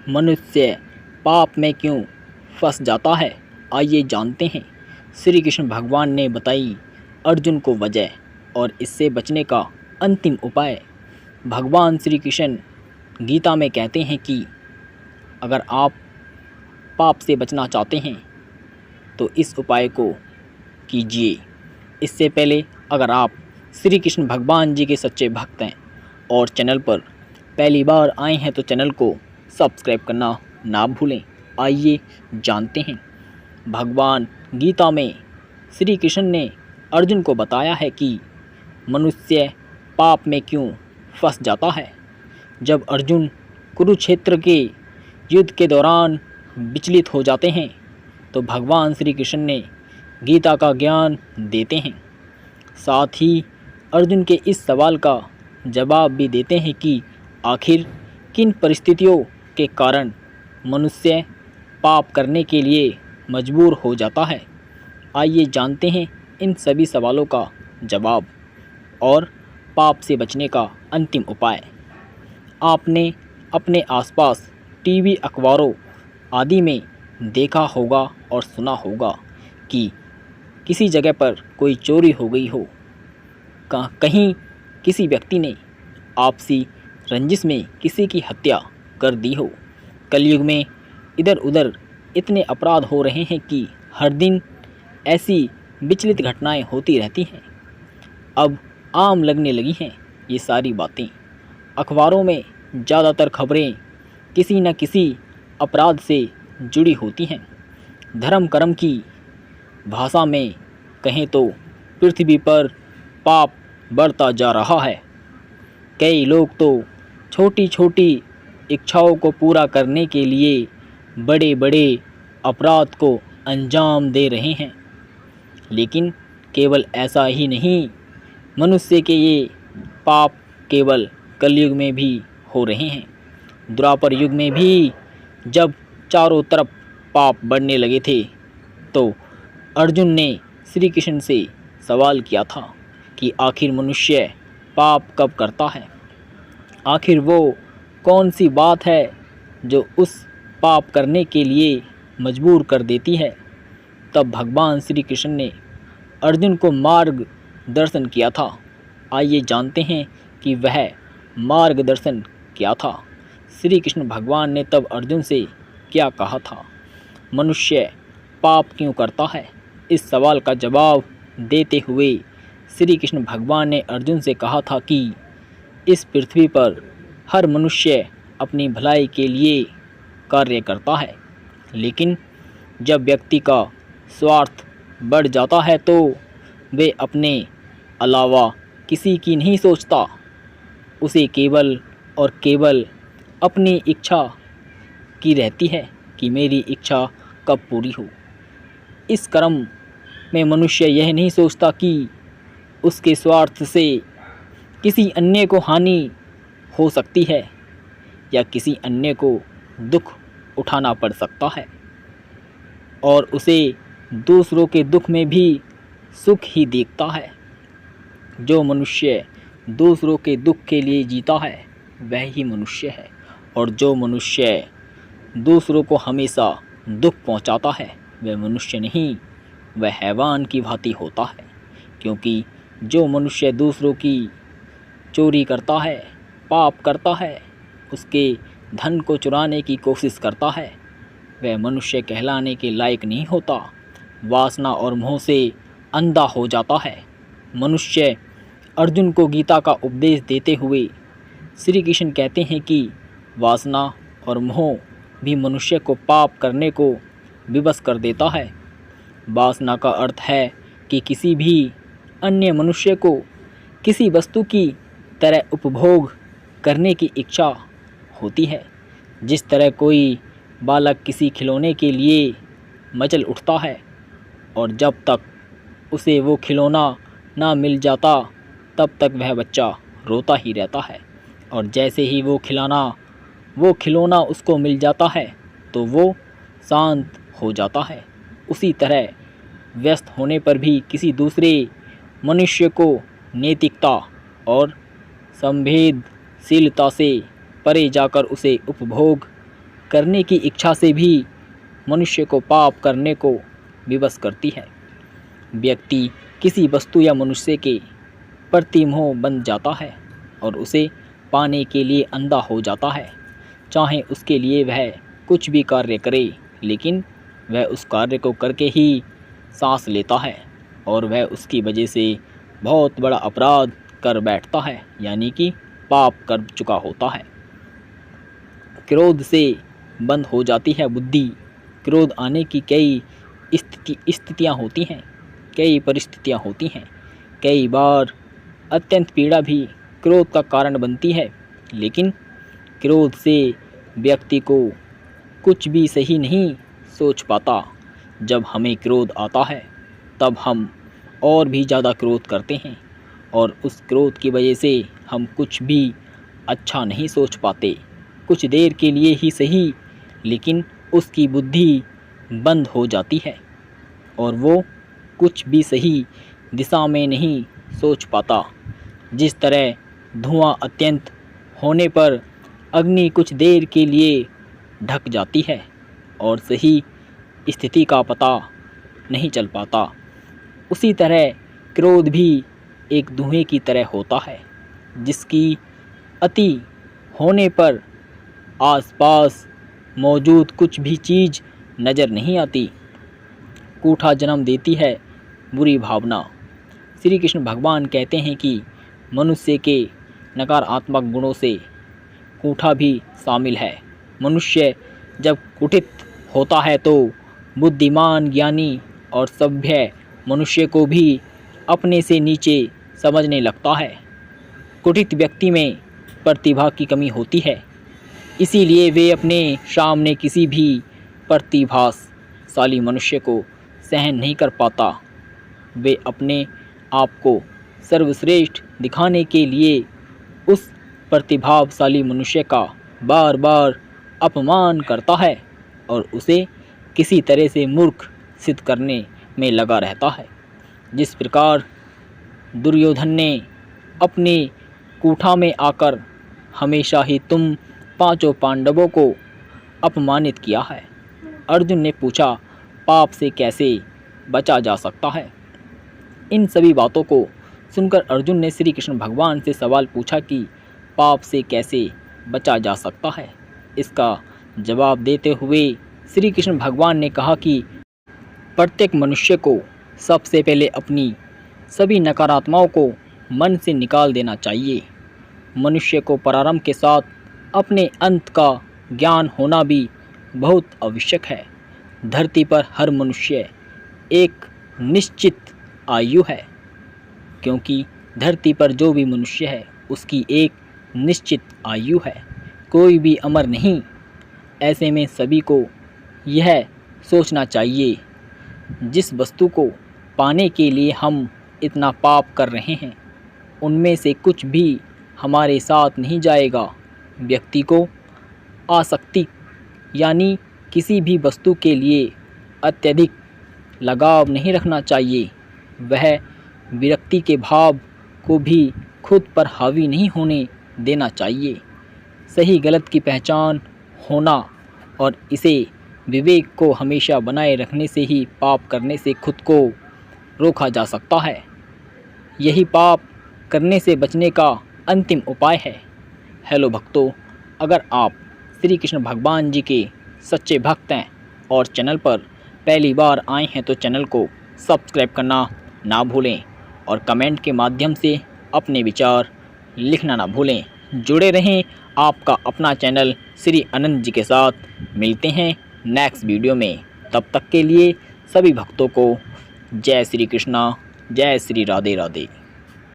मनुष्य पाप में क्यों फंस जाता है, आइए जानते हैं। श्री कृष्ण भगवान ने बताई अर्जुन को वजह और इससे बचने का अंतिम उपाय। भगवान श्री कृष्ण गीता में कहते हैं कि अगर आप पाप से बचना चाहते हैं तो इस उपाय को कीजिए। इससे पहले अगर आप श्री कृष्ण भगवान जी के सच्चे भक्त हैं और चैनल पर पहली बार आए हैं तो चैनल को सब्सक्राइब करना ना भूलें। आइए जानते हैं। भगवान गीता में श्री कृष्ण ने अर्जुन को बताया है कि मनुष्य पाप में क्यों फंस जाता है। जब अर्जुन कुरुक्षेत्र के युद्ध के दौरान विचलित हो जाते हैं तो भगवान श्री कृष्ण ने गीता का ज्ञान देते हैं। साथ ही अर्जुन के इस सवाल का जवाब भी देते हैं कि आखिर किन परिस्थितियों के कारण मनुष्य पाप करने के लिए मजबूर हो जाता है। आइए जानते हैं इन सभी सवालों का जवाब और पाप से बचने का अंतिम उपाय। आपने अपने आसपास टीवी, अखबारों आदि में देखा होगा और सुना होगा कि किसी जगह पर कोई चोरी हो गई हो, कहीं किसी व्यक्ति ने आपसी रंजिश में किसी की हत्या कर दी हो। कलयुग में इधर उधर इतने अपराध हो रहे हैं कि हर दिन ऐसी विचलित घटनाएं होती रहती हैं। अब आम लगने लगी हैं ये सारी बातें। अखबारों में ज़्यादातर खबरें किसी न किसी अपराध से जुड़ी होती हैं। धर्म कर्म की भाषा में कहें तो पृथ्वी पर पाप बढ़ता जा रहा है। कई लोग तो छोटी छोटी इच्छाओं को पूरा करने के लिए बड़े बड़े अपराध को अंजाम दे रहे हैं। लेकिन केवल ऐसा ही नहीं, मनुष्य के ये पाप केवल कलयुग में भी हो रहे हैं। द्वापर युग में भी जब चारों तरफ पाप बढ़ने लगे थे तो अर्जुन ने श्री कृष्ण से सवाल किया था कि आखिर मनुष्य पाप कब करता है। आखिर वो कौन सी बात है जो उस पाप करने के लिए मजबूर कर देती है। तब भगवान श्री कृष्ण ने अर्जुन को मार्गदर्शन किया था। आइए जानते हैं कि वह मार्गदर्शन क्या था। श्री कृष्ण भगवान ने तब अर्जुन से क्या कहा था। मनुष्य पाप क्यों करता है, इस सवाल का जवाब देते हुए श्री कृष्ण भगवान ने अर्जुन से कहा था कि इस पृथ्वी पर हर मनुष्य अपनी भलाई के लिए कार्य करता है, लेकिन जब व्यक्ति का स्वार्थ बढ़ जाता है तो वे अपने अलावा किसी की नहीं सोचता। उसे केवल और केवल अपनी इच्छा की रहती है कि मेरी इच्छा कब पूरी हो। इस क्रम में मनुष्य यह नहीं सोचता कि उसके स्वार्थ से किसी अन्य को हानि हो सकती है या किसी अन्य को दुख उठाना पड़ सकता है, और उसे दूसरों के दुख में भी सुख ही देखता है। जो मनुष्य दूसरों के दुख के लिए जीता है वह ही मनुष्य है, और जो मनुष्य दूसरों को हमेशा दुख पहुंचाता है वह मनुष्य नहीं, वह हैवान की भांति होता है। क्योंकि जो मनुष्य दूसरों की चोरी करता है, पाप करता है, उसके धन को चुराने की कोशिश करता है, वह मनुष्य कहलाने के लायक नहीं होता। वासना और मोह से अंधा हो जाता है। मनुष्य अर्जुन को गीता का उपदेश देते हुए श्री कृष्ण कहते हैं कि वासना और मोह भी मनुष्य को पाप करने को विवश कर देता है। वासना का अर्थ है कि किसी भी अन्य मनुष्य को किसी वस्तु की तरह उपभोग करने की इच्छा होती है। जिस तरह कोई बालक किसी खिलौने के लिए मचल उठता है और जब तक उसे वो खिलौना ना मिल जाता तब तक वह बच्चा रोता ही रहता है, और जैसे ही वो खिलौना उसको मिल जाता है तो वो शांत हो जाता है। उसी तरह व्यस्त होने पर भी किसी दूसरे मनुष्य को नैतिकता और संवेदनशीलता से परे जाकर उसे उपभोग करने की इच्छा से भी मनुष्य को पाप करने को विवश करती है। व्यक्ति किसी वस्तु या मनुष्य के प्रति मोह बन जाता है और उसे पाने के लिए अंधा हो जाता है। चाहे उसके लिए वह कुछ भी कार्य करे, लेकिन वह उस कार्य को करके ही सांस लेता है और वह उसकी वजह से बहुत बड़ा अपराध कर बैठता है, यानी कि पाप कर चुका होता है। क्रोध से बंद हो जाती है बुद्धि। क्रोध आने की कई स्थितियाँ होती हैं, कई परिस्थितियाँ होती हैं। कई बार अत्यंत पीड़ा भी क्रोध का कारण बनती है, लेकिन क्रोध से व्यक्ति को कुछ भी सही नहीं सोच पाता। जब हमें क्रोध आता है तब हम और भी ज़्यादा क्रोध करते हैं और उस क्रोध की वजह से हम कुछ भी अच्छा नहीं सोच पाते। कुछ देर के लिए ही सही, लेकिन उसकी बुद्धि बंद हो जाती है और वो कुछ भी सही दिशा में नहीं सोच पाता। जिस तरह धुआं अत्यंत होने पर अग्नि कुछ देर के लिए ढक जाती है और सही स्थिति का पता नहीं चल पाता, उसी तरह क्रोध भी एक धुएं की तरह होता है, जिसकी अति होने पर आसपास मौजूद कुछ भी चीज़ नज़र नहीं आती। कूठा जन्म देती है बुरी भावना। श्री कृष्ण भगवान कहते हैं कि मनुष्य के नकारात्मक गुणों से कूठा भी शामिल है। मनुष्य जब कुटित होता है तो बुद्धिमान, ज्ञानी और सभ्य मनुष्य को भी अपने से नीचे समझने लगता है। कुटित व्यक्ति में प्रतिभा की कमी होती है, इसीलिए वे अपने सामने किसी भी प्रतिभाशाली मनुष्य को सहन नहीं कर पाता। वे अपने आप को सर्वश्रेष्ठ दिखाने के लिए उस प्रतिभाशाली मनुष्य का बार बार अपमान करता है और उसे किसी तरह से मूर्ख सिद्ध करने में लगा रहता है। जिस प्रकार दुर्योधन ने अपने कूठा में आकर हमेशा ही तुम पांचों पांडवों को अपमानित किया है। अर्जुन ने पूछा, पाप से कैसे बचा जा सकता है? इन सभी बातों को सुनकर अर्जुन ने श्री कृष्ण भगवान से सवाल पूछा कि पाप से कैसे बचा जा सकता है। इसका जवाब देते हुए श्री कृष्ण भगवान ने कहा कि प्रत्येक मनुष्य को सबसे पहले अपनी सभी नकारात्मकताओं को मन से निकाल देना चाहिए। मनुष्य को प्रारंभ के साथ अपने अंत का ज्ञान होना भी बहुत आवश्यक है। धरती पर हर मनुष्य एक निश्चित आयु है, क्योंकि धरती पर जो भी मनुष्य है उसकी एक निश्चित आयु है, कोई भी अमर नहीं। ऐसे में सभी को यह सोचना चाहिए, जिस वस्तु को पाने के लिए हम इतना पाप कर रहे हैं उनमें से कुछ भी हमारे साथ नहीं जाएगा। व्यक्ति को आसक्ति यानी किसी भी वस्तु के लिए अत्यधिक लगाव नहीं रखना चाहिए। वह विरक्ति के भाव को भी खुद पर हावी नहीं होने देना चाहिए। सही गलत की पहचान होना और इसे विवेक को हमेशा बनाए रखने से ही पाप करने से खुद को रोका जा सकता है। यही पाप करने से बचने का अंतिम उपाय है। हेलो भक्तों, अगर आप श्री कृष्ण भगवान जी के सच्चे भक्त हैं और चैनल पर पहली बार आए हैं तो चैनल को सब्सक्राइब करना ना भूलें और कमेंट के माध्यम से अपने विचार लिखना ना भूलें। जुड़े रहें आपका अपना चैनल श्री अनंत जी के साथ। मिलते हैं नेक्स्ट वीडियो में। तब तक के लिए सभी भक्तों को जय श्री कृष्णा, जय श्री राधे राधे।